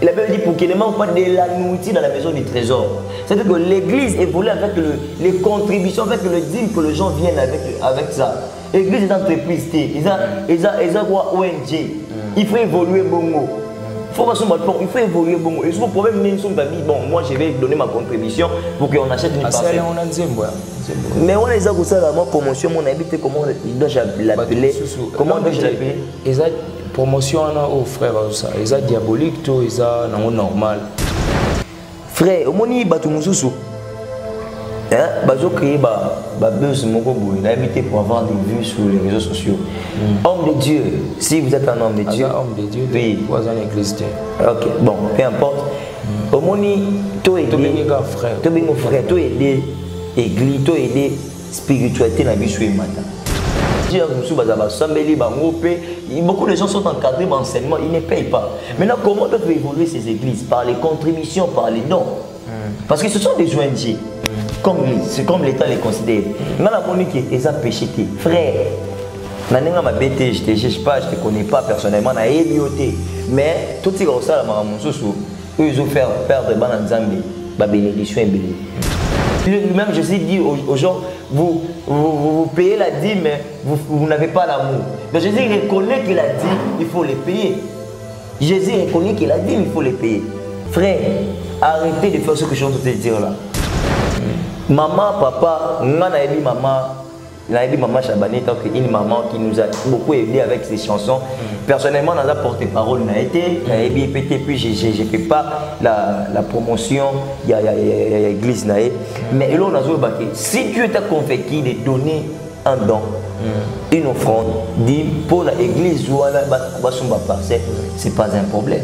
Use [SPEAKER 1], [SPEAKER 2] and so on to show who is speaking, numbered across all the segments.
[SPEAKER 1] La Bible dit pour qu'il ne manque pas de la nourriture dans la maison du trésor. C'est-à-dire que l'église évolue avec les contributions, avec le dîme que les gens viennent avec ça. L'église est entreprise, ils ont quoi ONG. Il faut évoluer bon mot. Il faut évoluer bon mot. Et souvent, le problème, bon, moi je vais donner ma contribution pour qu'on achète une parcelle. Mais on a déjà pour ça, la promotion, on a habité comment dois-je l'appeler? Comment dois-je l'appeler?
[SPEAKER 2] Promotion aux frères, ça. Ils sont diaboliques, tout, ils sont normal.
[SPEAKER 1] Frère, au moment où ils ont créé un buzz, ils ont habité pour avoir des vues sur les réseaux sociaux. Homme de Dieu, si vous êtes un homme de Dieu.
[SPEAKER 2] Homme de Dieu,
[SPEAKER 1] oui.
[SPEAKER 2] Vous êtes un église.
[SPEAKER 1] Ok, bon, peu importe. Au moment où tu es frère, tu es aidé église, tu es aidé spiritualité dans la vie sur le matin. Beaucoup de gens sont encadrés dans l'enseignement, ils ne payent pas. Maintenant, comment doivent évoluer ces églises? Par les contributions, par les dons. Parce que ce sont des ONG, c'est comme l'État les considère. Maintenant, la monnaie qui est péché, frère, je ne te connais pas personnellement, mais tout ce qui est ça, ils ont fait perdre la bénédiction. Même je suis dit aux gens, vous payez la dîme, mais vous n'avez pas l'amour. Donc Jésus reconnaît que la dîme, il faut les payer. Jésus reconnaît que la dîme, il faut les payer. Frère, arrêtez de faire ce que je suis en train de te dire là. Maman, papa, maman Chabani, une maman qui nous a beaucoup aidé avec ses chansons. Personnellement, on a porté parole, puis je ne fais pas la promotion, il y a l'église. Mais là, on a dit, si Dieu t'a convaincu de donner un don, une offrande, dit pour l'église ou la parcelle, ce n'est pas un problème.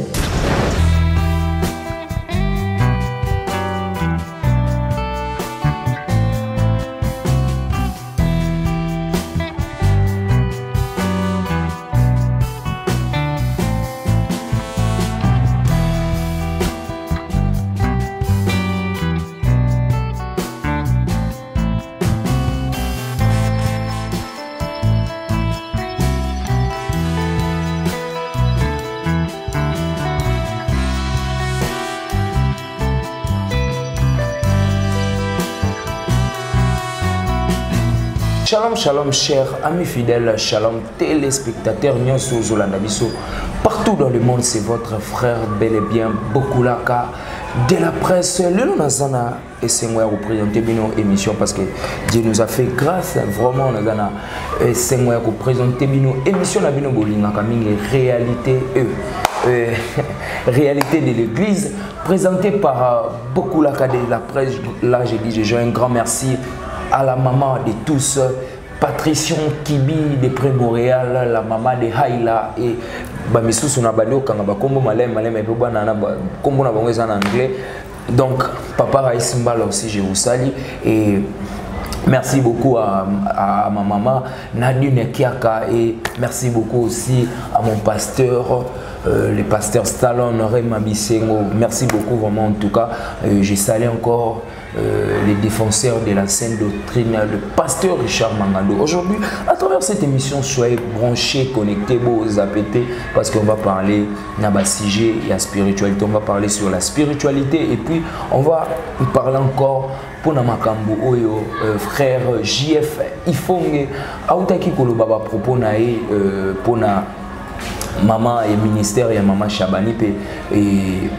[SPEAKER 2] Shalom, shalom, chers amis fidèles, shalom, téléspectateurs, partout dans le monde, c'est votre frère, bel et bien, Bokulaka, de la presse. Le nom Nazana et c'est moi qui présente une émission parce que Dieu nous a fait grâce, vraiment, Nazana et c'est moi qui présente une émission, la réalité, réalité de l'église, présentée par Bokulaka de la presse. Là, j'ai un grand merci à la maman de tous, Patricia Kibi de Pré-Montréal, la maman de Haïla et Bamisou Sonabado, Kangabakombo Malem, et Kombo en anglais. Donc, Papa Raïsimbal aussi, je vous salue. Et merci beaucoup à ma maman Nadine Kiaka et merci beaucoup aussi à mon pasteur, le pasteur Stallone Rema Bisengo. Merci beaucoup vraiment en tout cas. Je salue encore les défenseurs de la saine doctrine, le pasteur Richard Mangando. Aujourd'hui, à travers cette émission, soyez branchés, connectés, beaux apétés, parce qu'on va parler d'un sujet et la spiritualité. On va parler sur la spiritualité et puis on va parler encore pour Namakambo Oyo, frère JF Ifonge, Aoutaki Kolobaba propos nae pour na maman et ministère et maman Chabani et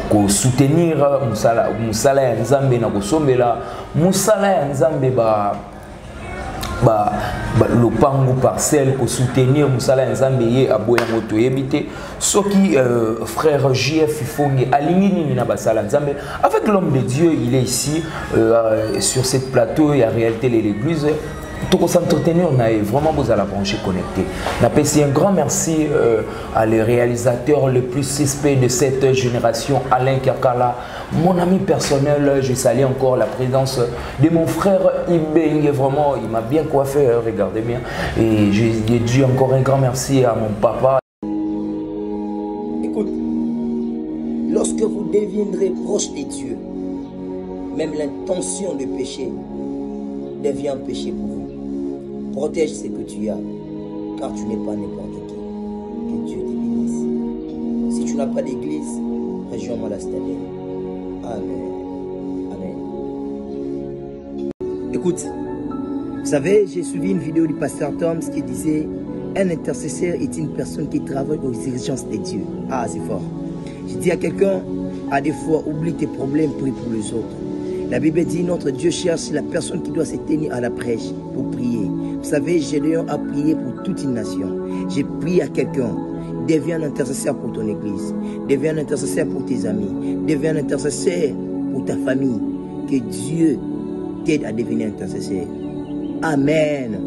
[SPEAKER 2] ko soutenir musala ya Nzambe na kosombela musala ya Nzambe lopango parcelle ko soutenir musala ya Nzambe ye aboya moto yebite soki frère JF Ifonge aligni na basala Nzambe avec l'homme de Dieu. Il est ici sur cette plateau et à réalité l'église. Tout s'entretenir, on a vraiment besoin de la brancher connectée. Un grand merci à les réalisateurs les plus suspects de cette génération, Alain Kakala, mon ami personnel. Je salue encore la présence de mon frère Ibeng. Vraiment, il m'a bien coiffé, regardez bien. Et je dis encore un grand merci à mon papa.
[SPEAKER 1] Écoute, lorsque vous deviendrez proche de Dieu, même l'intention de péché devient un péché pour vous. Protège ce que tu as, car tu n'es pas n'importe qui. Que Dieu te bénisse. Si tu n'as pas d'église, région Stadel. Amen. Amen. Écoute, vous savez, j'ai suivi une vidéo du pasteur Toms qui disait un intercesseur est une personne qui travaille aux exigences de Dieu. Ah, c'est fort. Je dis à quelqu'un, à des fois, oublie tes problèmes, prie pour les autres. La Bible dit, notre Dieu cherche la personne qui doit se tenir à la prêche pour prier. Vous savez, Gédéon a prié pour toute une nation. J'ai prié à quelqu'un. Deviens un intercesseur pour ton église. Deviens un intercesseur pour tes amis. Deviens un intercesseur pour ta famille. Que Dieu t'aide à devenir intercesseur. Amen.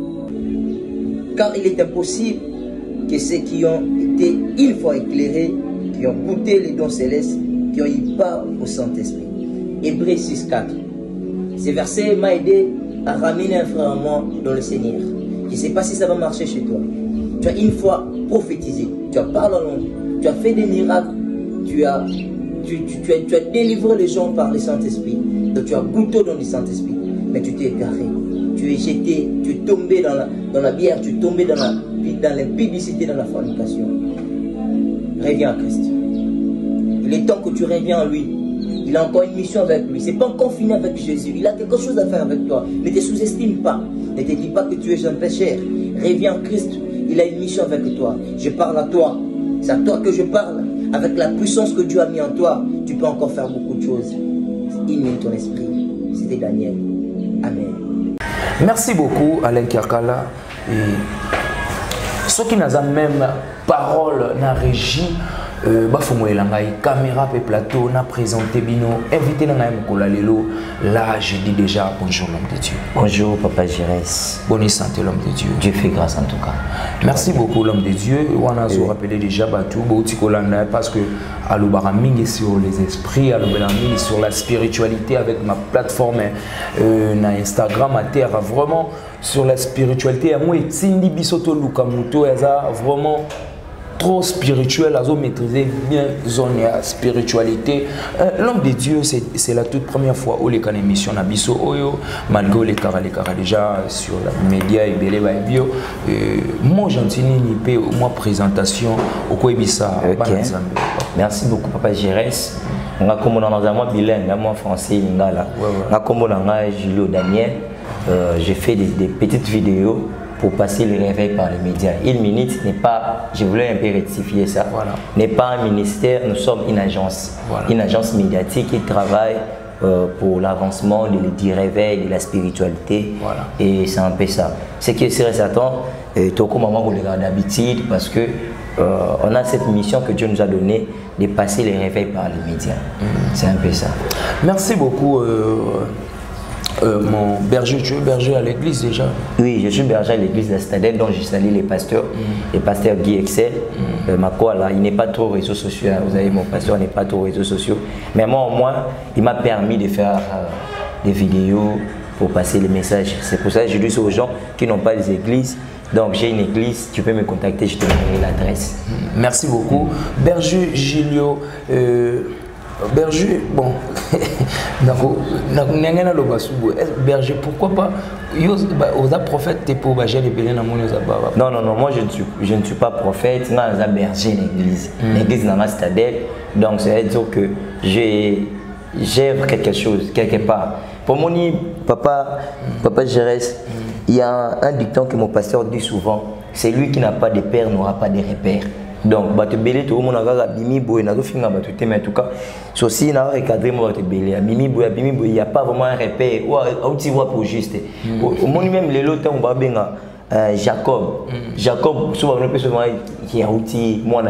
[SPEAKER 1] Car il est impossible que ceux qui ont été une fois éclairés, qui ont goûté les dons célestes, qui ont eu part au Saint-Esprit. Hébreux 6:4. Ce verset m'a aidé à ramener un frère à moi dans le Seigneur. Je ne sais pas si ça va marcher chez toi. Tu as une fois prophétisé, tu as parlé en langue, tu as fait des miracles, tu as délivré les gens par le Saint-Esprit. Donc tu as goûté dans le Saint-Esprit, mais tu t'es égaré. Tu es jeté, tu es tombé dans la bière, tu es tombé dans l'impudicité, dans la fornication. Reviens à Christ. Il est temps que tu reviens à lui. Il a encore une mission avec lui. Ce n'est pas encore fini avec Jésus. Il a quelque chose à faire avec toi. Ne te sous-estime pas. Ne te dis pas que tu es un pécheur. Reviens à Christ. Il a une mission avec toi. Je parle à toi. C'est à toi que je parle. Avec la puissance que Dieu a mis en toi, tu peux encore faire beaucoup de choses. Illumine ton esprit. C'était Daniel. Amen.
[SPEAKER 2] Merci beaucoup, Alain Kiakala. Ceux qui n'ont même parole dans la régie, caméra et plateau, na présenté bino, invité dans la lelo. Là, je dis déjà bonjour l'homme de Dieu.
[SPEAKER 1] Bonjour Papa Gérès.
[SPEAKER 2] Bonne santé l'homme de Dieu.
[SPEAKER 1] Dieu fait grâce en tout cas.
[SPEAKER 2] Merci beaucoup l'homme de Dieu. On a rappelé déjà parce que Aloubaraming sur les esprits, Aloubaraming sur la spiritualité avec ma plateforme Instagram à terre, vraiment sur la spiritualité. Moi, Tindi Bisoto Lukamuto, vraiment trop spirituel, à maîtriser bien zone spiritualité. L'homme de Dieu, c'est la toute première fois où les émissions Nabiso Oyo, malgré les cara déjà sur les médias et Belé Bio. Moi, j'en suis ni moi présentation au Koibisa.
[SPEAKER 1] Merci beaucoup, Papa Gérès. On a comme dans un mois bilingue, un mois français, Lingala. On a comme dans un Julio Daniel. J'ai fait des petites vidéos pour passer le réveil par les médias. Une minute n'est pas, je voulais un peu rectifier ça, n'est pas un ministère, nous sommes une agence. Une agence médiatique qui travaille pour l'avancement du réveil, de la spiritualité. Et c'est un peu ça. Ce qui est certain, Toko Maman vous le regarde d'habitude parce que on a cette mission que Dieu nous a donnée de passer les réveils par les médias. C'est un peu ça.
[SPEAKER 2] Merci beaucoup. Mon berger, tu es berger à l'église déjà?
[SPEAKER 1] Oui, je suis berger à l'église de Stadel, dont je salue les pasteurs. Le pasteur Guy Excel, il n'est pas trop réseaux sociaux. Vous savez, mon pasteur n'est pas trop réseaux sociaux. Mais moi, au moins, il m'a permis de faire des vidéos pour passer les messages. C'est pour ça que je dis aux gens qui n'ont pas des églises. Donc, j'ai une église, tu peux me contacter, je te donnerai l'adresse.
[SPEAKER 2] Merci beaucoup. Berger Gilio. Berger, bon, berger, pourquoi pas? Aux prophètes, t'es pour berger les bélènes à mon
[SPEAKER 1] Non, moi je ne suis pas prophète, non, je suis berger l'église. L'église n'a pas Stadel, donc ça veut dire que j'œuvre quelque chose, quelque part. Pour mon papa Gérès, il y a un dicton que mon pasteur dit souvent, c'est lui qui n'a pas de père n'aura pas de repère. Donc, tout le monde a bimi boy, n'a pas mais en tout cas, ceci n'a pas recadré moi bimi boy, il n'y a pas vraiment un repère ou tu vois pour juste. Au monde même les lots on va bien Jacob, souvent on peut souvent qui a outil moi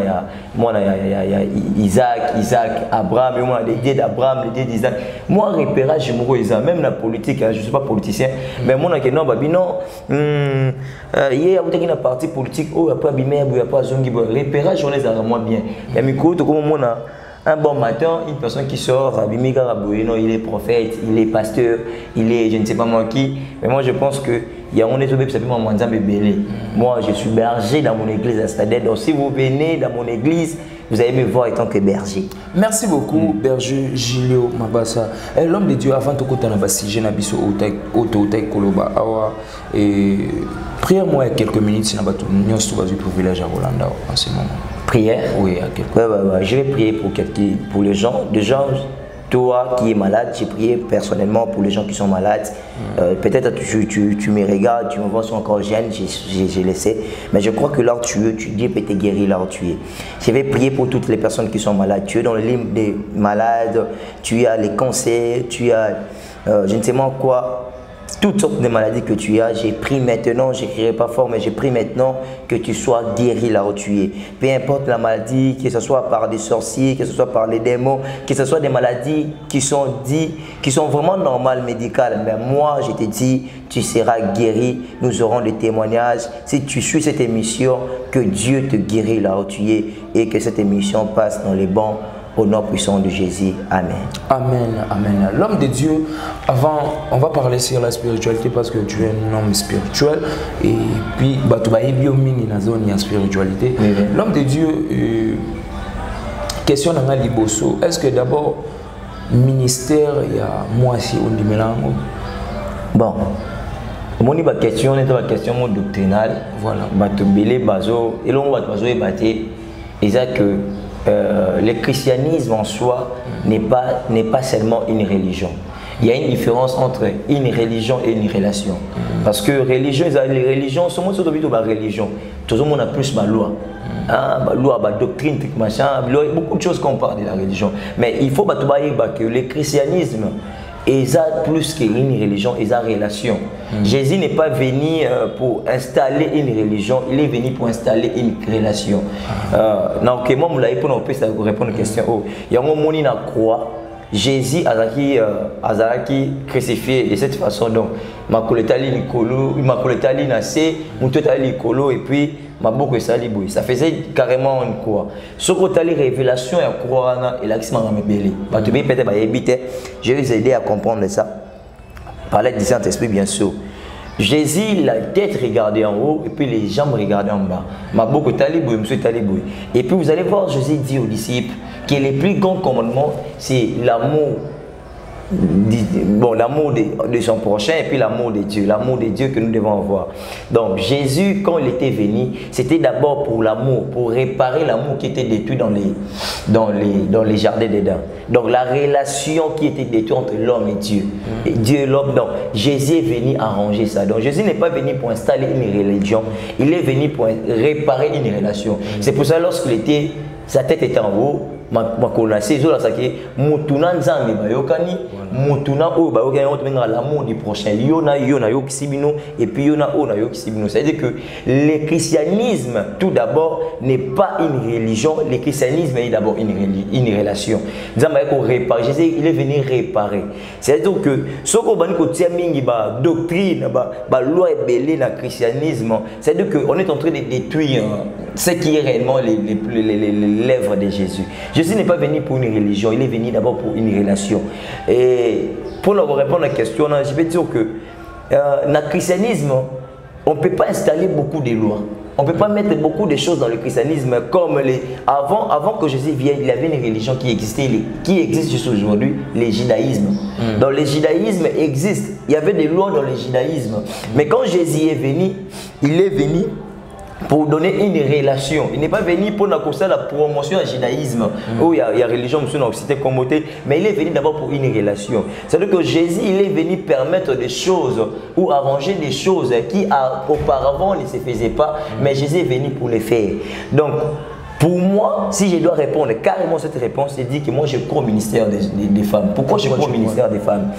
[SPEAKER 1] Isaac, Abraham, moi les dieux d'Abraham, les dieux d'Isaac. Moi repérage je Isaac, même la politique, je suis pas politicien, mais moi non babi non hier vous avez une partie politique oh après bimé il y a pas zongi repérage on les a moi bien. Mais micro comme moi un bon matin, une personne qui sort, il est prophète, il est pasteur, il est je ne sais pas moi qui. Mais moi je pense que il y a un étoile qui moi je suis berger dans mon église à Stadel. Donc si vous venez dans mon église, vous allez me voir en tant que berger.
[SPEAKER 2] Merci beaucoup, berger Gilio Mabassa. L'homme de Dieu, avant de côté de Nabiso Koloba et priez-moi quelques minutes si nous avons un privilège à Rolanda en ce moment.
[SPEAKER 1] Prière?
[SPEAKER 2] Oui, à quelqu'un.
[SPEAKER 1] Ouais. Je vais prier pour les gens. Toi qui es malade, j'ai prié personnellement pour les gens qui sont malades. Peut-être tu me regardes, tu me vois, sont encore jeune, j'ai laissé. Mais je crois que là où tu es, Dieu peut te guérir là où tu es. Je vais prier pour toutes les personnes qui sont malades. Tu es dans le lit des malades, tu as les cancers, tu as je ne sais pas quoi. Toutes sortes de maladies que tu as, j'ai pris maintenant, je ne crierai pas fort, mais j'ai pris maintenant que tu sois guéri là où tu es. Peu importe la maladie, que ce soit par des sorciers, que ce soit par les démons, que ce soit des maladies qui sont vraiment normales, médicales. Mais moi, je te dis, tu seras guéri. Nous aurons des témoignages. Si tu suis cette émission, que Dieu te guérit là où tu es et que cette émission passe dans les bons. Au nom puissant de Jésus. Amen.
[SPEAKER 2] Amen. Amen. L'homme de Dieu, avant, on va parler sur la spiritualité parce que tu es un homme spirituel. Et puis, tu vas bien dans la zone de spiritualité. L'homme de Dieu, question dans la liboso. Est-ce que d'abord, ministère, il y a moi si on dit mélange?
[SPEAKER 1] Bon. Mon question est une question doctrinale.
[SPEAKER 2] Voilà.
[SPEAKER 1] Et l'on va te que le christianisme en soi n'est pas seulement une religion. Il y a une différence entre une religion et une relation. Parce que les religions, tout le monde a religion. Tout le monde a plus ma loi. Loi, doctrine, machin, beaucoup de choses qu'on parle de la religion. Mais il faut que le christianisme est plus qu'une religion, est une relation. Jésus n'est pas venu pour installer une religion, il est venu pour installer une relation. Donc, moi, je vais répondre à la question. Il y a un moment où il croit. Jésus a été crucifié de cette façon. Donc, ma coletali nase, mon totali colo et puis ma boucle saliboui. Ça faisait carrément une croix. Ce que tu as révélation et croix, et là, qui m'a rebellé. Je vais vous aider à comprendre ça. Par l'aide du Saint-Esprit, bien sûr. Jésus, la tête regardait en haut et puis les jambes regardaient en bas. Ma boucle taliboui, monsieur taliboui. Et puis vous allez voir, Jésus dit aux disciples que le plus grand commandement, c'est l'amour. Bon, l'amour de son prochain et puis l'amour de Dieu que nous devons avoir. Donc Jésus, quand il était venu, c'était d'abord pour l'amour, pour réparer l'amour qui était détruit dans les jardins d'Éden. Donc la relation qui était détruite entre l'homme et Dieu. Et Dieu et l'homme. Donc Jésus est venu arranger ça. Donc Jésus n'est pas venu pour installer une religion, il est venu pour réparer une relation. C'est pour ça lorsqu'il était, sa tête était en haut, mutuna nzambe bayokani mutuna oyo bayokani otomenga l'amour du prochain yona yokisibino et puis yona ona yokisibino. C'est-à-dire que le christianisme tout d'abord n'est pas une religion, le christianisme est d'abord une relation. Jésus il est venu réparer. C'est-à-dire que ce qu'on va dire mingi ba doctrine ba loi ebelé dans le christianisme, c'est-à-dire qu'on est en train de détruire ce qui est réellement l'œuvre de Jésus. Jésus n'est pas venu pour une religion, il est venu d'abord pour une relation. Et pour répondre à la question, je vais dire que dans le christianisme, on ne peut pas installer beaucoup de lois. On ne peut pas mettre beaucoup de choses dans le christianisme comme avant que Jésus vienne, il y avait une religion qui existe jusqu'à aujourd'hui, le judaïsme. Donc le judaïsme existe, il y avait des lois dans le judaïsme. Mais quand Jésus est venu, il est venu pour donner une relation. Il n'est pas venu pour la promotion du judaïsme, où il y a religion, mais il est venu d'abord pour une relation. C'est-à-dire que Jésus, il est venu permettre des choses ou arranger des choses qui auparavant ne se faisaient pas, mais Jésus est venu pour les faire. Donc, pour moi, si je dois répondre carrément cette réponse, c'est dit que moi je crois au ministère des femmes. Pourquoi je crois au ministère des femmes?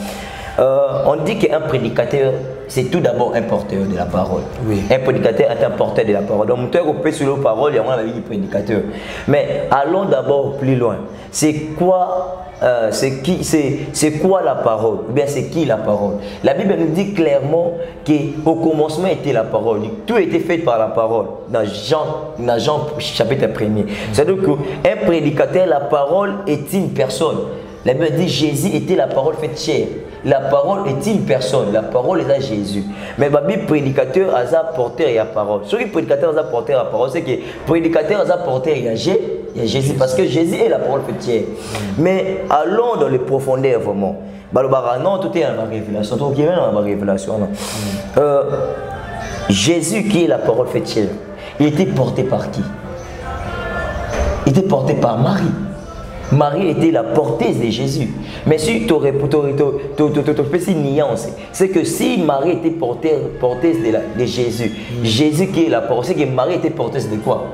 [SPEAKER 1] On dit qu'un prédicateur, c'est tout d'abord un porteur de la parole. Oui. Un prédicateur est un porteur de la parole. Donc, on peut sur la parole, il y a un prédicateur. Mais allons d'abord plus loin. C'est quoi la parole? Ou bien c'est qui la parole? La Bible nous dit clairement qu'au commencement était la parole. Tout a été fait par la parole. Dans Jean chapitre 1er. C'est-à-dire qu'un prédicateur, la parole est une personne. La Bible dit Jésus était la parole faite chair. La parole est une personne. La parole est à Jésus. Mais la Bible prédicateur a porteur et la parole. Ce qui prédicateur a porteur et la parole, c'est que prédicateur a porteur et il y a Jésus. Parce que Jésus est la parole faite chair. Mais allons dans les profondeurs vraiment. Non, tout est dans la révélation. Tout est dans la révélation. Jésus qui est la parole faite chair, il était porté par qui? était porté par Marie. Marie était la porteuse de Jésus. Mais si tu aurais une nuance, c'est que si Marie était porteuse de Jésus, Jésus qui est la parole, c'est que Marie était porteuse de quoi?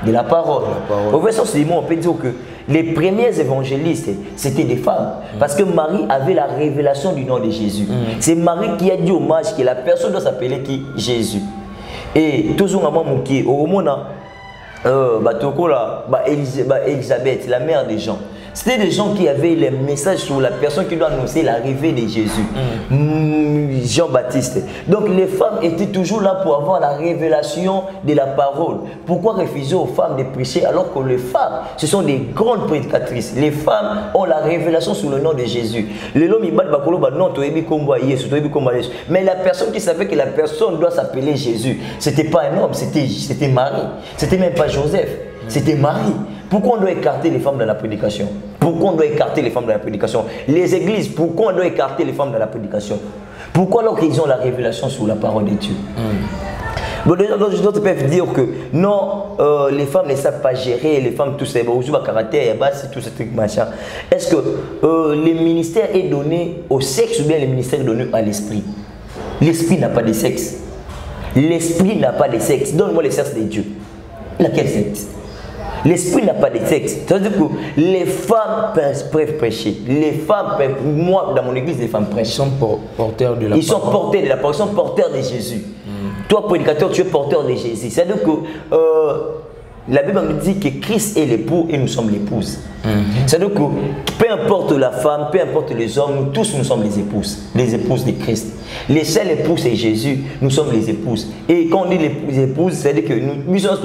[SPEAKER 1] De la parole. Au verset suivant, on peut dire que les premiers évangélistes, c'était des femmes. Parce que Marie avait la révélation du nom de Jésus. C'est Marie qui a dit au mage que la personne doit s'appeler qui? Jésus. Et toujours au moment Elisabeth, la mère des gens. C'était des gens qui avaient les messages sur la personne qui doit annoncer l'arrivée de Jésus. Jean-Baptiste. Donc les femmes étaient toujours là pour avoir la révélation de la parole. Pourquoi refuser aux femmes de prêcher alors que les femmes, ce sont des grandes prédicatrices. Les femmes ont la révélation sur le nom de Jésus. Mais la personne qui savait que la personne doit s'appeler Jésus, c'était pas un homme, c'était Marie. C'était même pas Joseph, c'était Marie. Pourquoi on doit écarter les femmes de la prédication? Pourquoi on doit écarter les femmes de la prédication? Les églises, pourquoi on doit écarter les femmes de la prédication? Pourquoi alors qu'ils ont la révélation sur la parole de Dieu? Bon, d'autres peuvent dire que non, les femmes ne savent pas gérer, les femmes, tout ça, caractère, tout ce truc, machin. Est-ce que le ministère est donné au sexe ou bien le ministère est donné à l'esprit? L'esprit n'a pas de sexe. L'esprit n'a pas de sexe. Donne-moi le sexe de Dieu. Laquelle sexe? L'esprit n'a pas de sexe. C'est-à-dire que les femmes peuvent prêcher. Les femmes peuvent, moi, dans mon église, les femmes prêchent.
[SPEAKER 2] Ils sont porteurs de la parole.
[SPEAKER 1] Ils sont porteurs de la parole, ils sont porteurs de Jésus. Toi, prédicateur, tu es porteur de Jésus. C'est-à-dire que la Bible nous dit que Christ est l'époux et nous sommes l'épouse. C'est-à-dire que peu importe la femme, peu importe les hommes, nous tous nous sommes les épouses de Christ. Les seules épouses, c'est Jésus, nous sommes les épouses. Et quand on dit les épouses, c'est-à-dire que nous sommes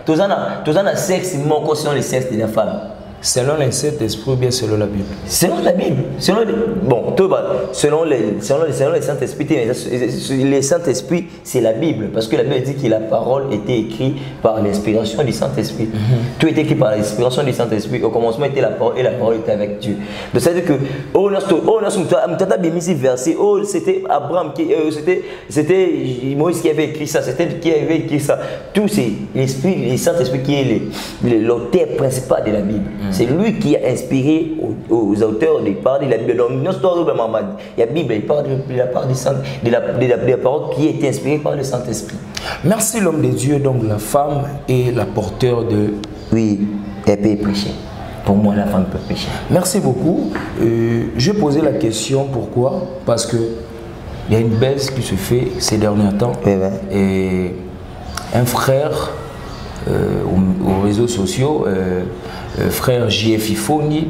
[SPEAKER 1] tous en sexe, mon conscient le sexe de la femme.
[SPEAKER 2] Selon les sept esprits ou bien selon la Bible?
[SPEAKER 1] Selon la Bible. Selon les Saint-Esprits, les Saint-Esprits, c'est la Bible. Parce que la Bible dit que la parole était écrite par l'inspiration du Saint-Esprit. Tout était écrit par l'inspiration du Saint-Esprit. Au commencement était la parole et la parole était avec Dieu. Donc c'est-à-dire que, c'était Abraham, c'était Moïse qui avait écrit ça, c'était qui avait écrit ça. Tout c'est l'Esprit, le Saint-Esprit qui est l'auteur principal de la Bible. C'est lui qui a inspiré aux auteurs de parler de la Bible. Donc, il y a la Bible, il parle de la parole qui est inspirée par le Saint-Esprit.
[SPEAKER 2] Merci l'homme de Dieu, donc la femme est la porteur de...
[SPEAKER 1] Oui, elle peut prêcher. Pour moi, la femme peut prêcher.
[SPEAKER 2] Merci beaucoup. Je posais la question, pourquoi? Parce que il y a une baisse qui se fait ces derniers temps. Et un frère aux réseaux sociaux, frère JF Ifongi,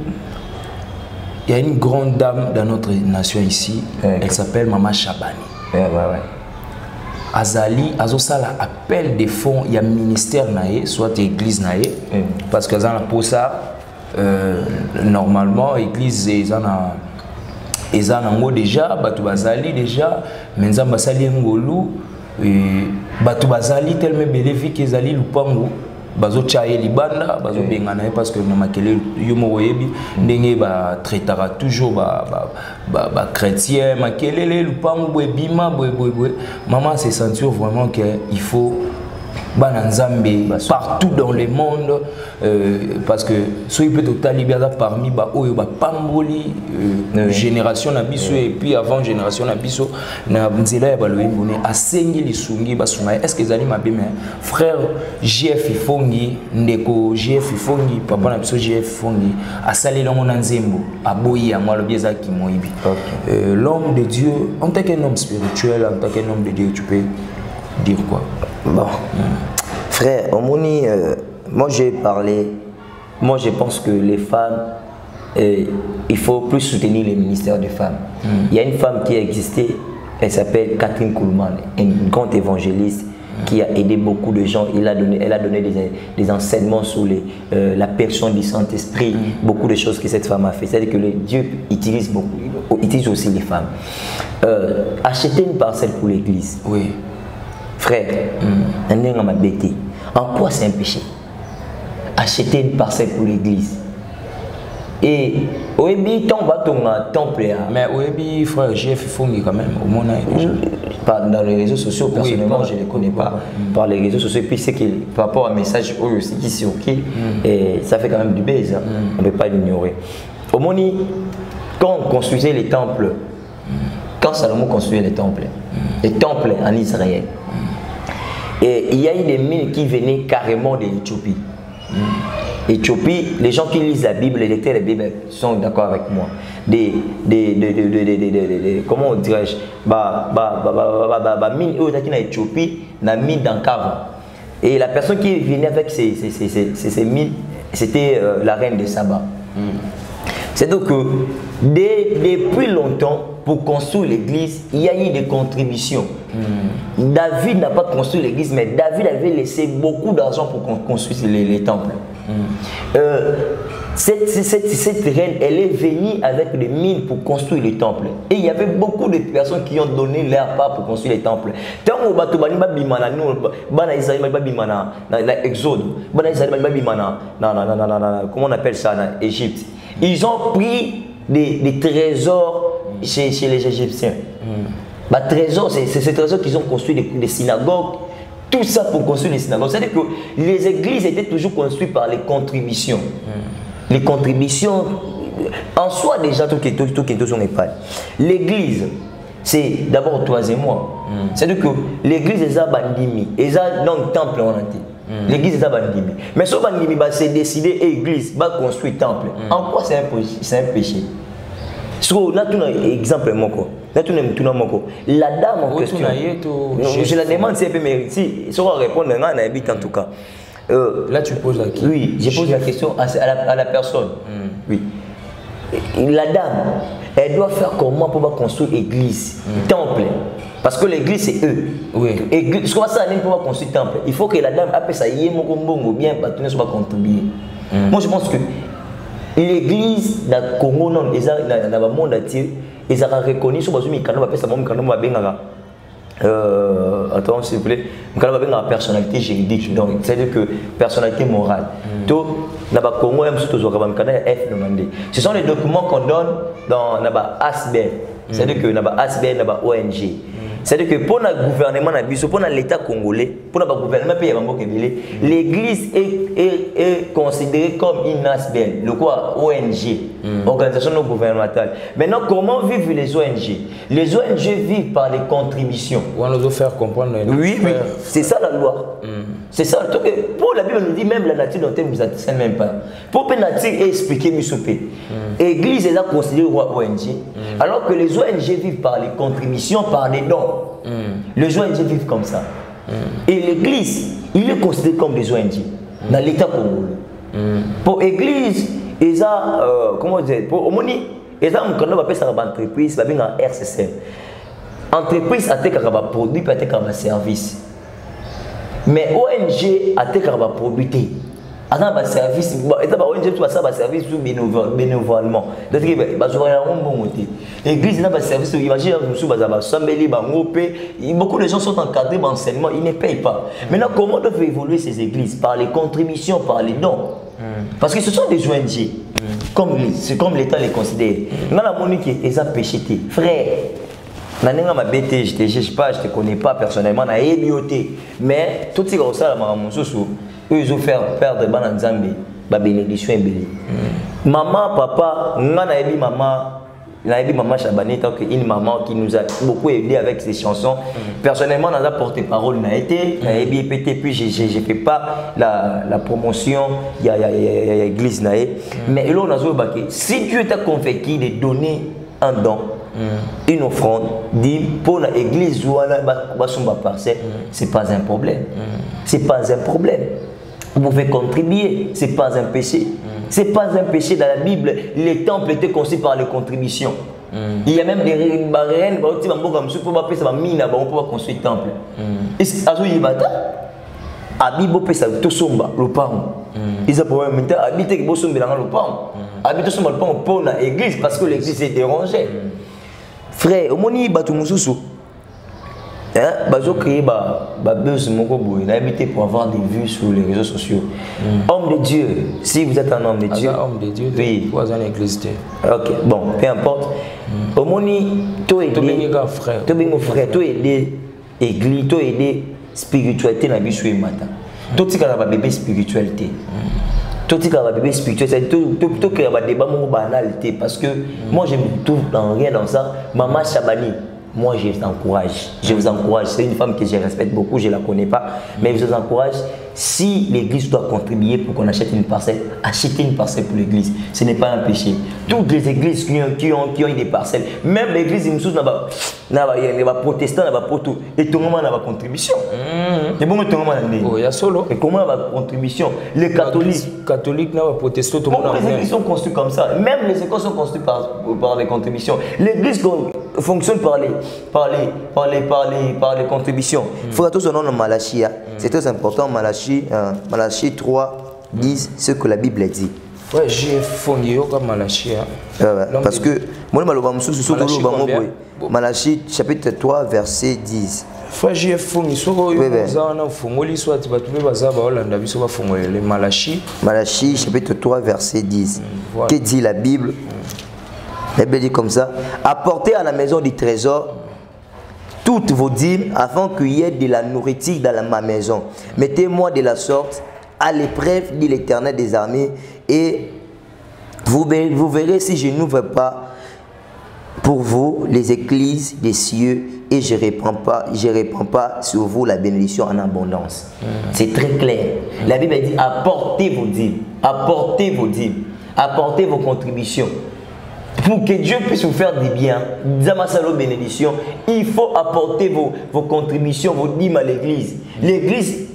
[SPEAKER 2] il y a une grande dame dans notre nation ici, elle s'appelle Maman Chabani. Azali, Azosala appelle des fonds, il y a ministère naé, soit église naé, parce que ça pour ça, normalement, église ils en ont déjà, Batu Bazali déjà, mais ils ont Basali Ngolu, Batu Bazali tellement bénéfique qu'ils allaient Lupango. Bazo chaye libanda bazo bengana parce que na makele yomo oyebi ndenge ba traitera toujours ba chrétien makele lupango boye bima boye maman se sentir vraiment que il faut Bananzambe partout dans le monde parce que soit il peut totalement bien parmi ba oyo ba pamboli génération na biso et puis avant génération na biso na nzela ya baloyimbo ne asengi lisungi basunga est-ce que zali mabime frère JF Ifongi ndeko JF Ifongi papa na biso JF Ifongi asali longo na nzembo aboyi ya moi le bieza ki moyibi l'homme de Dieu en tant qu'un homme spirituel en tant qu'un homme de Dieu tu peux dire quoi?
[SPEAKER 1] Bon, frère, Omoni, moi j'ai parlé, moi je pense que les femmes, il faut plus soutenir les ministères des femmes. Il y a une femme qui a existé, elle s'appelle Catherine Kuhlman, une grande évangéliste qui a aidé beaucoup de gens. Elle a donné des enseignements sur la personne du Saint-Esprit, beaucoup de choses que cette femme a fait. C'est-à-dire que Dieu utilise aussi les femmes. Acheter une parcelle pour l'église.
[SPEAKER 2] Oui.
[SPEAKER 1] Frère, en quoi c'est un péché? Acheter une parcelle pour l'église. Et Oebi tombe à ton temple.
[SPEAKER 2] Mais Oebi, frère, j'ai fait Fongi quand même, au monde.
[SPEAKER 1] Dans les réseaux sociaux, personnellement, je ne les connais pas. Par les réseaux sociaux, puis c'est que par rapport à un message aussi qui est ok, et ça fait quand même du buzz, on ne peut pas l'ignorer. Au Moni, quand on construisait les temples, quand Salomon construisait les temples en Israël, et il y a eu des mines qui venaient carrément de l'Éthiopie. Éthiopie, les gens qui lisent la Bible, les lecteurs de la Bible sont d'accord avec moi. Comment dirais-je, mine qui en Éthiopie, la mine d'Ankara. Et la personne qui venait avec ces mines, c'était la reine de Saba. C'est donc que depuis longtemps, pour construire l'église, il y a eu des contributions. David n'a pas construit l'église, mais David avait laissé beaucoup d'argent pour construire les temples. Cette reine, elle est venue avec des mines pour construire les temples. Et il y avait beaucoup de personnes qui ont donné leur part pour construire les temples. Tant Exode, comment on appelle ça en Égypte? Ils ont pris des trésors chez les Égyptiens. Trésors, c'est ces trésors qu'ils ont construit des synagogues. Tout ça pour construire les synagogues. C'est-à-dire que les églises étaient toujours construites par les contributions. Les contributions, en soi déjà, tout qui est son épargne. L'église, c'est d'abord toi et moi. C'est-à-dire que l'église est bandimi. Et ça, dans le temple, on a dit. L'église est bandimi. Mais ce bandimi, c'est décider l'église va construire le temple. En quoi c'est un péché? Là, tu as un exemple. La dame en question, je la demande si elle peut mériter. Si elle va répondre, on habite en tout cas.
[SPEAKER 2] Là, tu poses la question.
[SPEAKER 1] Oui, je pose la question à la personne. Oui. La dame, elle doit faire comment pour construire l'église, temple? Parce que l'église, c'est eux.
[SPEAKER 2] Oui.
[SPEAKER 1] Église, soit ça, pour construire temple. Il faut que la dame appelle ça ou bien pour contribuer. Moi, je pense que l'église dans le Congo, dans le monde entier, ils ont reconnu sur le canal, attends s'il vous plaît, la personnalité juridique, donc c'est-à-dire que personnalité morale. Tout dans le Congo, ce sont les documents qu'on donne dans l'ASBEL, c'est-à-dire que dans l'ASBEL, dans l'ONG. C'est-à-dire que pour le gouvernement, pour l'État congolais, pour le gouvernement pays, l'église est considérée comme une ASBEL, le quoi ONG, organisation non gouvernementale. Maintenant, comment vivent les ONG? Les ONG vivent par les contributions.
[SPEAKER 2] On doit faire comprendre.
[SPEAKER 1] Oui, c'est ça la loi. C'est ça. Donc, pour la Bible nous dit même la nature dont elle ne vous attire même pas. Pour que la nature expliquer Missopé. L'église est là considérée ONG, alors que les ONG vivent par les contributions, par les dons. Les ONG vivent comme ça. Et l'église, il est considéré comme des ONG dans l'État congolais. Pour l'église, ils ont, comment dire, pour Omoni, ils ont une entreprise, ils ont un RCC. Entreprise a été un produit, a été un service. Mais ONG a été un produit. Attends, un service, ONG tu vas ça, un service bénévolement. Donc, l'église n'a pas de service. Imagine, beaucoup de gens sont encadrés dans l'enseignement, ils ne payent pas. Maintenant, comment doivent évoluer ces églises? Par les contributions, par les dons. Parce que ce sont des ONG, comme l'État les considère. Dans la monnaie qui est péché, frère. Je ne te connais pas personnellement, mais tout ce qui est ça, ils ont fait perdre la bénédiction. Maman, papa, maman Chabani, une maman qui nous a beaucoup aidé avec ses chansons. Personnellement, on a porté parole, puis je ne fais pas la promotion, il y a l'église. Mais là, on a dit, si Dieu t'a convaincu de donner un don, une offrande, dit pour l'église ou c'est pas un problème. C'est pas un problème. Vous pouvez contribuer, c'est pas un péché. C'est pas un péché dans la Bible. Les temples étaient construits par les contributions. Il y a même des reines pour construire le temple. Ils ont problème habiter le pour l'église parce que l'église est dérangée. Frère, au moni batu mususu. Bazo créer buzz moko boy, na habité pour avoir des vues sur les réseaux sociaux. Homme de Dieu, si vous êtes un homme de Dieu.
[SPEAKER 2] Homme de Dieu,
[SPEAKER 1] oui.
[SPEAKER 2] Vous êtes en église.
[SPEAKER 1] Ok, bon, peu importe. Au moni, toi aider
[SPEAKER 2] frère.
[SPEAKER 1] Toi bien frère, toi aider église, toi aider spiritualité na biso et matin. Toi tu as bébé spiritualité. Toi tu as bébé spiritualité, toi tu as débat mon banalité parce que moi je me trouve dans rien dans ça. Maman Chabani. Moi, je vous encourage. Je vous encourage. C'est une femme que je respecte beaucoup, je ne la connais pas. Mais je vous encourage, si l'église doit contribuer pour qu'on achète une parcelle, achetez une parcelle pour l'église. Ce n'est pas un péché. Toutes les églises qui ont eu des parcelles, même l'église, il y a des protestants, et tout le monde a une contribution. Et bon, tout le monde a
[SPEAKER 2] il y a solo.
[SPEAKER 1] Et comment a une contribution? Les catholiques.
[SPEAKER 2] Catholiques, les protestants, tout le monde a
[SPEAKER 1] les églises sont construites comme ça. Même les écoles sont construites par les contributions. L'église fonctionne par les contributions. Il faut que tout ce nom de Malachie. C'est très important. Malachie 3, 10, ce que la Bible dit.
[SPEAKER 2] Ouais, j'ai fondé comme Malachie.
[SPEAKER 1] Parce que moi, Malachie chapitre 3, verset 10.
[SPEAKER 2] Frère, j'ai fondé.
[SPEAKER 1] Malachie chapitre 3, verset 10. Que dit la Bible? La Bible dit comme ça: apportez à la maison du trésor toutes vos dîmes afin qu'il y ait de la nourriture dans ma maison. Mettez-moi de la sorte à l'épreuve, dit l'Éternel des armées, et vous verrez si je n'ouvre pas pour vous les écluses des cieux et je répands pas sur vous la bénédiction en abondance. C'est très clair. La Bible dit: apportez vos dîmes, apportez vos dîmes, apportez vos contributions. Pour que Dieu puisse vous faire du bien, bénédiction, il faut apporter vos contributions, vos dîmes à l'église. L'église,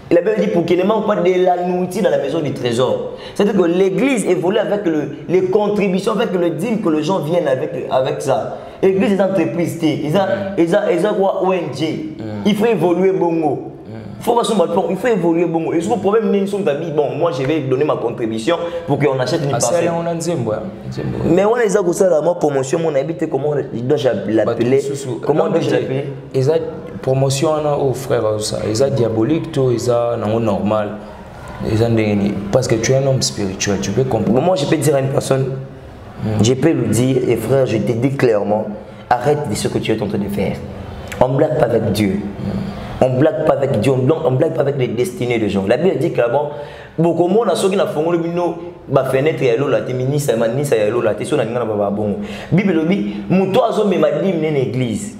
[SPEAKER 1] la Bible dit, pour qu'il ne manque pas de la nourriture dans la maison du trésor. C'est-à-dire que l'église évolue avec les contributions, avec le dîme que les gens viennent avec ça. L'église est entreprise, ils ont quoi ONG. Il faut évoluer bon. Il faut évoluer bon. Et souvent, problème, bon, moi je vais donner ma contribution pour qu'on achète une parcelle. Mais on a des promotion, on habite comment dois-je l'appeler? Comment dois-je l'appeler?
[SPEAKER 2] Promotion aux frères, ils sont diaboliques, ils sont normal. Parce que tu es un homme spirituel, tu peux comprendre.
[SPEAKER 1] Moi, je peux dire à une personne, je peux lui dire, et frère, je te dis clairement, arrête de ce que tu es en train de faire. On ne blague pas avec Dieu. On ne blague pas avec Dieu, on ne blague pas avec les destinées des gens. La Bible dit que beaucoup de monde a sauté dans la fenêtre et la ministre et la question n'a pas bon. Bible dit, muto azo me madi mne église.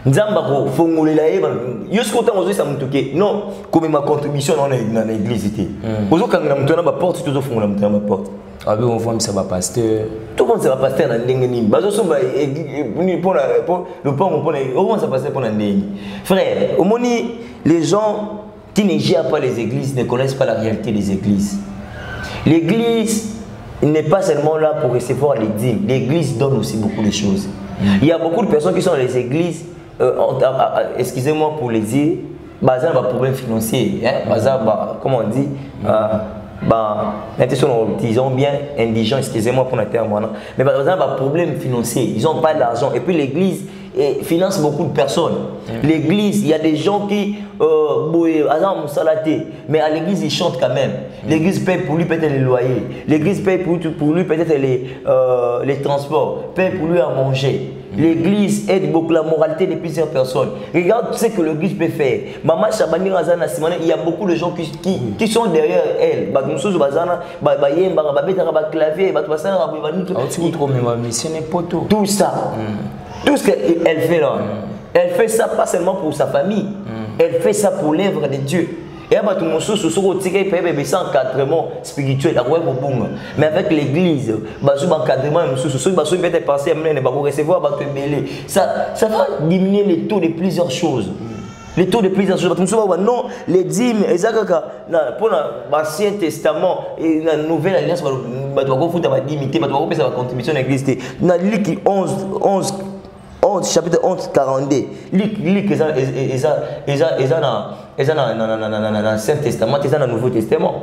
[SPEAKER 1] Nzamba ko fongolela eba jusqu'au temps où ça mutuke. Non, comme ma contribution dans l'église était. Ozo kanga muto na ba porte toujours fongola muto na ba porte.
[SPEAKER 2] Ah ben on voit ça va pasteur.
[SPEAKER 1] Tout le monde ça va pasteur dans ndengeni. Bazo so ba pour le pont pour au moins ça pasteur pour ndengeni. Frère, au moni les gens qui ne gèrent pas les églises ne connaissent pas la réalité des églises. L'église n'est pas seulement là pour recevoir les dîmes. L'église donne aussi beaucoup de choses. Il y a beaucoup de personnes qui sont dans les églises, excusez-moi pour les dire, basé sur un problème financier, comment on dit, disons bien indigents, excusez-moi pour le terme, mais par exemple, un problème financier, ils n'ont pas d'argent. Et puis l'église finance beaucoup de personnes. L'église, il y a des gens qui, mais à l'église, ils chantent quand même. L'église paye pour lui peut-être les loyers. L'église paye pour lui peut-être les transports, paye pour lui à manger. L'église aide beaucoup la moralité de plusieurs personnes. Regarde ce que l'église peut faire. Maman Chabani Razana Simone, il y a beaucoup de gens qui sont derrière elle. Tout ça. Tout ce qu'elle fait là. Elle fait ça pas seulement pour sa famille. Elle fait ça pour l'œuvre de Dieu. Et tout le monde c'est un encadrement spirituel. Mais avec l'église, ça va diminuer les taux de plusieurs choses. Les taux de plusieurs choses. Non, les dîmes, pour l'Ancien Testament et la Nouvelle Alliance, contribution à l'église. Dans Luc 11, chapitre 11, 42. Luc, ils ont dans l'Ancien Testament, ils ont dans le Nouveau Testament.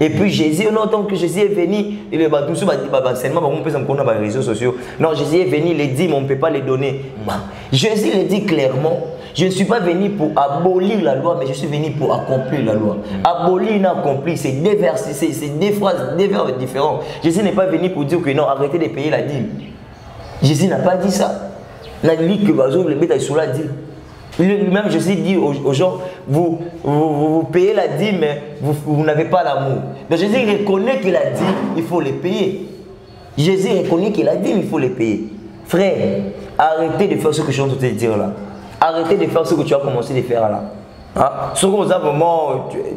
[SPEAKER 1] Et puis Jésus, non, tant que Jésus est venu, il est tout ça, enseignement, on peut s'en connaître dans les réseaux sociaux. Non, Jésus est venu, il dit, mais on ne peut pas les donner. Jésus le dit clairement, je ne suis pas venu pour abolir la loi, mais je suis venu pour accomplir la loi. Abolir et accomplir, c'est deux versets, c'est deux phrases, deux verbes différents. Jésus n'est pas venu pour dire que non, arrêtez de payer la dîme. Jésus n'a pas dit ça. Il a dit que le bétail sous la dîme. Même Jésus dit aux gens, vous payez la dîme, mais vous n'avez pas l'amour. Donc Jésus reconnaît qu'il a dit, il faut les payer. Jésus reconnaît qu'il a dit, il faut les payer. Frère, arrêtez de faire ce que je suis en train de te dire là. Arrêtez de faire ce que tu as commencé de faire là.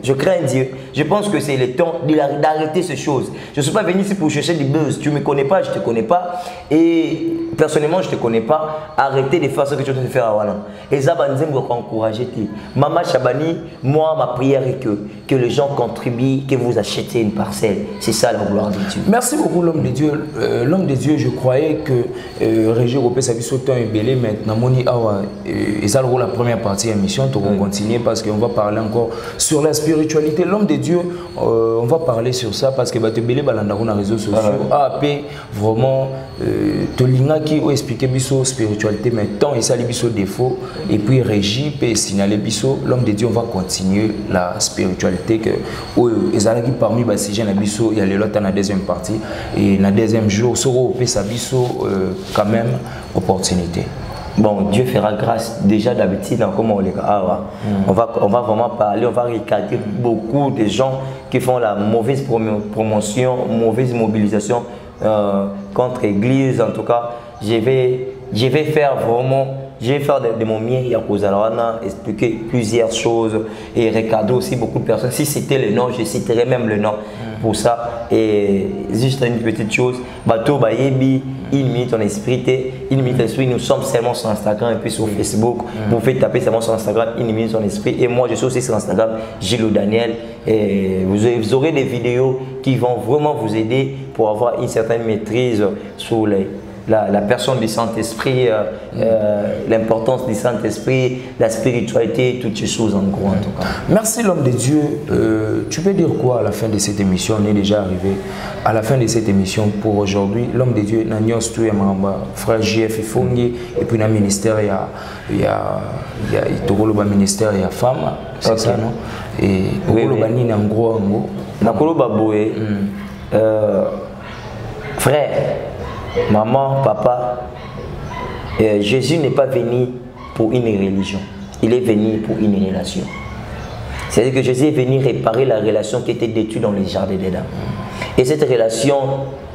[SPEAKER 1] Je crains Dieu. Je pense que c'est le temps d'arrêter ces choses. Je ne suis pas venu ici pour chercher du buzz. Tu ne me connais pas, je ne te connais pas. Et personnellement, je ne te connais pas. Arrêtez de faire ce que tu as de faire. Voilà. Et ça va nous encourager. Maman Chabani, moi, ma prière est que les gens contribuent, que vous achetez une parcelle. C'est ça la gloire de Dieu.
[SPEAKER 2] Merci beaucoup, l'homme de Dieu. L'homme de Dieu, je croyais que Régis Ropé s'avait sauté un belé, mais Namoni Awa, et ça la première partie de l'émission, on va continuer parce qu'on va parler encore sur la spiritualité. L'homme de Dieu, on va parler sur ça parce que tu belé balanda dans les réseaux sociaux. AP, vraiment, Tolinga qui a expliqué biso spiritualité, mais tant et ça les biso défaut. Et puis Régis peut signaler biso. L'homme de Dieu, on va continuer la spiritualité que ezalaki parmi les sujets na biso, il y a les lots dans la deuxième partie et dans le deuxième jour, soro peut sa biso quand même opportunité.
[SPEAKER 1] Bon, Dieu fera grâce. Déjà d'habitude, comment on les on va vraiment parler, on va regarder beaucoup de gens qui font la mauvaise promotion, mauvaise mobilisation contre l'Église. En tout cas, je vais faire vraiment, je vais faire de mon mieux expliquer plusieurs choses et regarder aussi beaucoup de personnes. Si c'était le nom, je citerai même le nom pour ça. Et juste une petite chose, Bato Bayebi, une minute en esprit, nous sommes seulement sur Instagram et puis sur Facebook. Vous pouvez taper seulement sur Instagram, une minute en esprit. Et moi, je suis aussi sur Instagram, Gilles Daniel. Et vous aurez des vidéos qui vont vraiment vous aider pour avoir une certaine maîtrise sur la personne du Saint-Esprit, l'importance du Saint-Esprit, la spiritualité, toutes ces choses en gros en tout cas.
[SPEAKER 2] Merci l'homme de Dieu. Tu peux dire quoi à la fin de cette émission? On est déjà arrivé à la fin de cette émission pour aujourd'hui. L'homme de Dieu, frère JF Ifongi, et puis dans le ministère, il y a le ministère, il y a femme, c'est ça non? Et pour le bani en gros,
[SPEAKER 1] frère, maman, papa, Jésus n'est pas venu pour une religion, il est venu pour une relation. C'est-à-dire que Jésus est venu réparer la relation qui était détruite dans les jardins d'Éden. Et cette relation,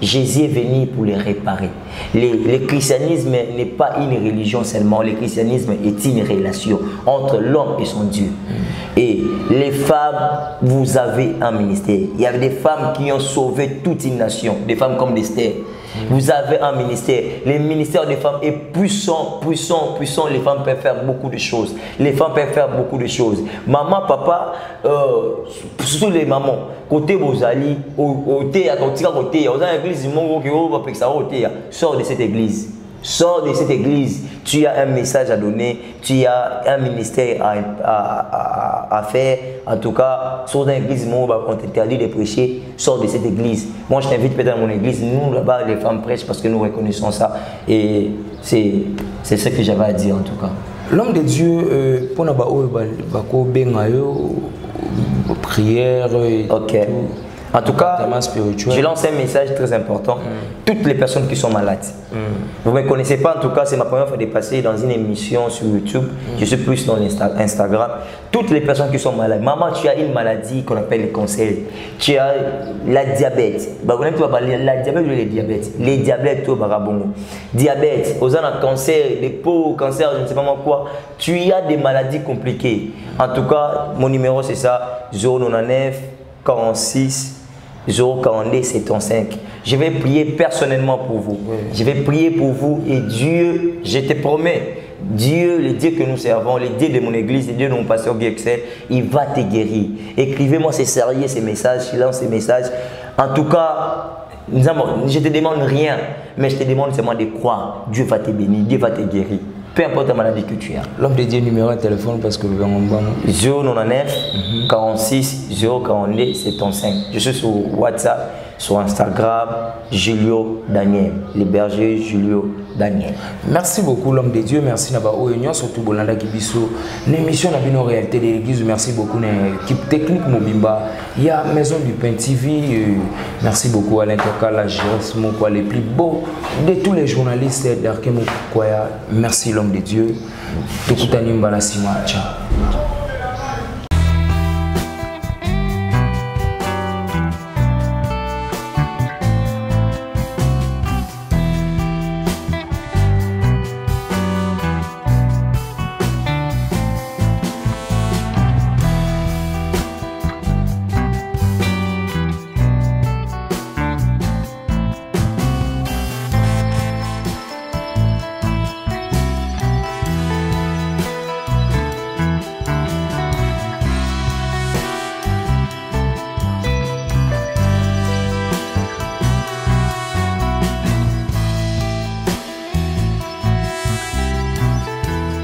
[SPEAKER 1] Jésus est venu pour les réparer. Le christianisme n'est pas une religion seulement, le christianisme est une relation entre l'homme et son Dieu. Et les femmes, vous avez un ministère. Il y avait des femmes qui ont sauvé toute une nation, des femmes comme Esther. Vous avez un ministère. Le ministère des femmes est puissant, puissant, puissant. Les femmes peuvent faire beaucoup de choses. Les femmes peuvent faire beaucoup de choses. Maman, papa, surtout les mamans, côté Bozali, côté à côté, aux églises, sors de cette église. Sors de cette église, tu as un message à donner, tu as un ministère à faire. En tout cas, sors dans l'église, on t'interdit de prêcher, sors de cette église. Moi, je t'invite peut-être dans mon église, nous là-bas, les femmes prêchent parce que nous reconnaissons ça. Et c'est ce que j'avais à dire en tout cas.
[SPEAKER 2] L'homme de Dieu, pour nous, prière,
[SPEAKER 1] ok. En tout cas, je lance un message très important. Toutes les personnes qui sont malades. Vous ne me connaissez pas, en tout cas, c'est ma première fois de passer dans une émission sur YouTube. Je suis plus dans Instagram. Toutes les personnes qui sont malades. Maman, tu as une maladie qu'on appelle le cancer. Tu as la diabète. La diabète ou les diabètes? Les diabètes au Barabongo. Diabète, aux un cancer, des peaux, cancer, je ne sais pas quoi. Tu as des maladies compliquées. En tout cas, mon numéro c'est ça, 099 46 042 75. Je vais prier personnellement pour vous. Je vais prier pour vous et Dieu, je te promets, Dieu, le Dieu que nous servons, le Dieu de mon église, le Dieu de mon pasteur Guy Excel, il va te guérir. Écrivez-moi ces sérieux, ces messages, je lance ces messages. En tout cas, je ne te demande rien, mais je te demande seulement de croire. Dieu va te bénir, Dieu va te guérir. peu importe la maladie que tu as.
[SPEAKER 2] L'homme de Dieu, numéro de téléphone parce que le
[SPEAKER 1] 099 46 042 75. Je suis sur WhatsApp, sur Instagram, Julio Daniel, le berger Julio Daniel.
[SPEAKER 2] Merci beaucoup l'homme de Dieu, merci Naba Oignon, surtout Bolanda Kibiso. L'émission n'a pas réalité de l'église, merci beaucoup l'équipe technique Mobimba. Il y a Maison du Pain TV, merci beaucoup à l'Intoka, la Gérès Mokwa, les plus beaux de tous les journalistes d'Arkemo Koya. Merci l'homme de Dieu. Tout le monde, ciao.